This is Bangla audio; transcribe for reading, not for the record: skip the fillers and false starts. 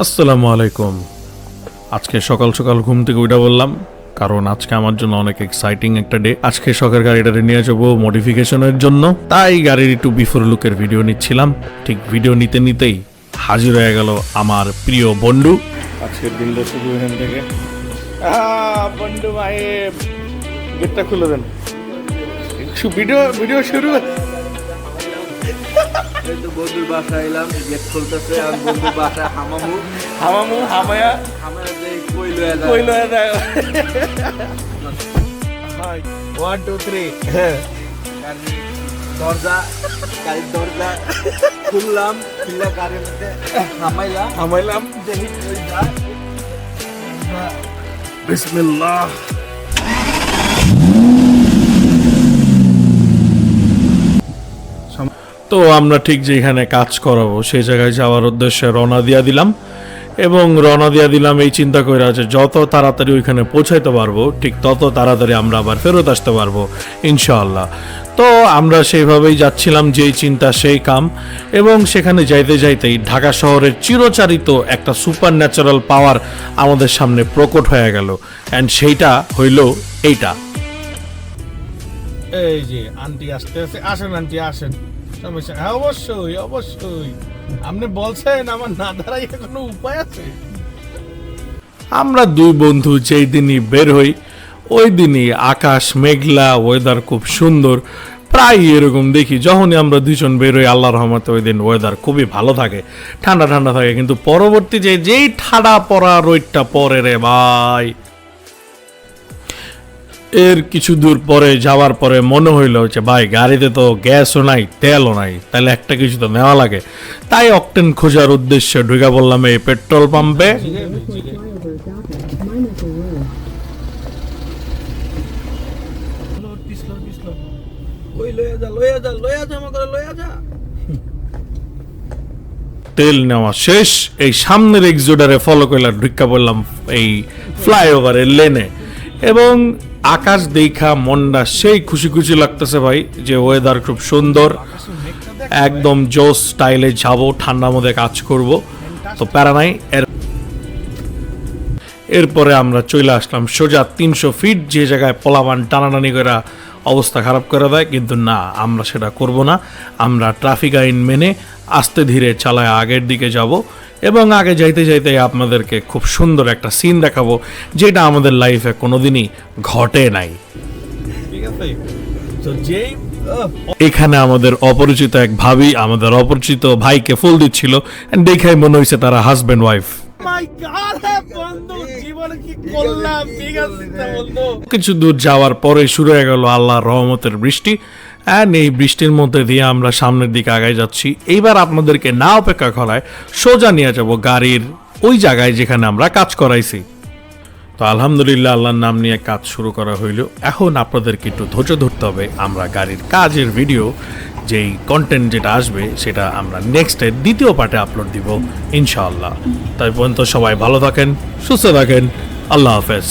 আসসালামু আলাইকুম। আজকে সকাল সকাল ঘুম থেকে উঠে বললাম, কারণ আজকে আমার জন্য অনেক এক্সাইটিং একটা ডে। আজকে সকাল গাড়িটারে নিয়ে যাবো মডিফিকেশনের জন্য, তাই গাড়ির একটু বিফোর লুকের ভিডিও নিচ্ছিলাম। ঠিক ভিডিও নিতে নিতেই হাজির হয়ে গেল আমার প্রিয় বন্ধু। আজকের দিনটা শুরু এখান থেকে। বন্ধু ভাই, গেটটা খুলে দেন, ভিডিও শুরু। বন্ধুর বাসায় এলাম, গেট খুলতেছে আর বন্ধুর বাসায় হামায়া যে কই লয়া যায়। 1 2 3 গাড়ির দরজা খুললাম, খুললা গাড়ির মধ্যে হামাইলাম। দেখি কই যায়। বিসমিল্লাহ। তো আমরা ঠিক যেখানে কাজ করাবো সেই জায়গায় যাওয়ার উদ্দেশ্যে রওনা দিয়া দিলাম, এবং রওনা দিয়া দিলাম এই চিন্তা করে আছে যত তাড়াতাড়ি ওইখানে পৌঁছাইতে পারবো ঠিক তত তাড়াতাড়ি আমরা আবার ফেরত আসতে পারবো ইনশাআল্লাহ। তো আমরা সেইভাবেই যাচ্ছিলাম, যেই চিন্তা সেই কাম। এবং সেখানে যাইতে যাইতেই ঢাকা শহরের চিরচারিত একটা সুপার ন্যাচারাল পাওয়ার আমাদের সামনে প্রকট হয়ে গেল, অ্যান্ড সেইটা হইল এইটা। এই যে আন্টি আসতে আসে, আসেন আন্টি আসেন। সমস্যা? হ্যাঁ, অবশ্যই অবশ্যই, আপনি বলছেন, আমার না দাঁড়াই কোনো উপায় আছে? আমরা দুই বন্ধু যেই দিনই বের হই ওই দিনই আকাশ মেঘলা, ওয়েদার খুব সুন্দর। প্রায় এরকম দেখি যখনই আমরা দুইজন বের হই, আল্লাহর রহমতে ওই দিন ওয়েদার খুবই ভালো থাকে, ঠান্ডা ঠান্ডা থাকে। কিন্তু পরবর্তী যেই ঠাডা পড়া রোদটা পরে রে ভাই, এর কিছু দূর পরে যাওয়ার পরে মনে হইল যে ভাই গাড়িতে তো গ্যাসও নাই, তেলও নাই, তাহলে একটা কিছু তো নেওয়া লাগে। তাই অকটেন খোঁজার উদ্দেশ্যে ঢুকে বললাম এই পেট্রোল পাম্পে। তেল নেওয়া শেষ, এই সামনের এক্সোডারে ফলো করলাম, ঢুকা বললাম এই ফ্লাইওভারের লেনে। এবং আকাশ দেখা মনটা সেই খুশি খুশি লাগতেছে ভাই, যে ওয়েদার খুব সুন্দর, একদম জোস স্টাইলে যাব, ঠান্ডার মধ্যে কাজ করব, তো প্যারা নাই। এরপরে আমরা চলে আসলাম সোজা 300 ফিট, যে জায়গায় পোলাবান টানাটানি করে অবস্থা খারাপ করে দেয়। কিন্তু না, আমরা সেটা করব না। আমরা ট্রাফিক আইন মেনে আস্তে ধীরে চালায় আগের দিকে যাব, এবং আগে যাইতে যাইতে আপনাদেরকে খুব সুন্দর একটা সিন দেখাবো, যেটা আমাদের লাইফে কোনোদিনই ঘটে নাই। ঠিক আছে? তো যেই এখানে আমাদের অপরিচিত এক ভাবি আমাদের অপরিচিত ভাইকে ফুল দিচ্ছিল, দেখাই মনে হয়েছে তারা হাজবেন্ড ওয়াইফ। কিছু দূর যাওয়ার পরে শুরু হয়ে গেল আল্লাহর রহমতের বৃষ্টি, আর এই বৃষ্টির মধ্যে দিয়ে আমরা সামনের দিকে আগায় যাচ্ছি। এইবার আপনাদেরকে না অপেক্ষা করায় সোজা নিয়ে যাব গাড়ির ওই জায়গায় যেখানে আমরা কাজ করাইছি। তো আলহামদুলিল্লাহ, আল্লাহর নাম নিয়ে কাজ শুরু করা হইল। এখন আপনাদেরকে একটু ধৈর্য ধরতে হবে। আমরা গাড়ির কাজের ভিডিও, যেই কন্টেন্ট যেটা আসবে সেটা আমরা নেক্সটের দ্বিতীয় পার্টে আপলোড দিব ইনশাআল্লাহ। তাই পর্যন্ত সবাই ভালো থাকেন, সুস্থ থাকেন, আল্লাহ হাফেজ।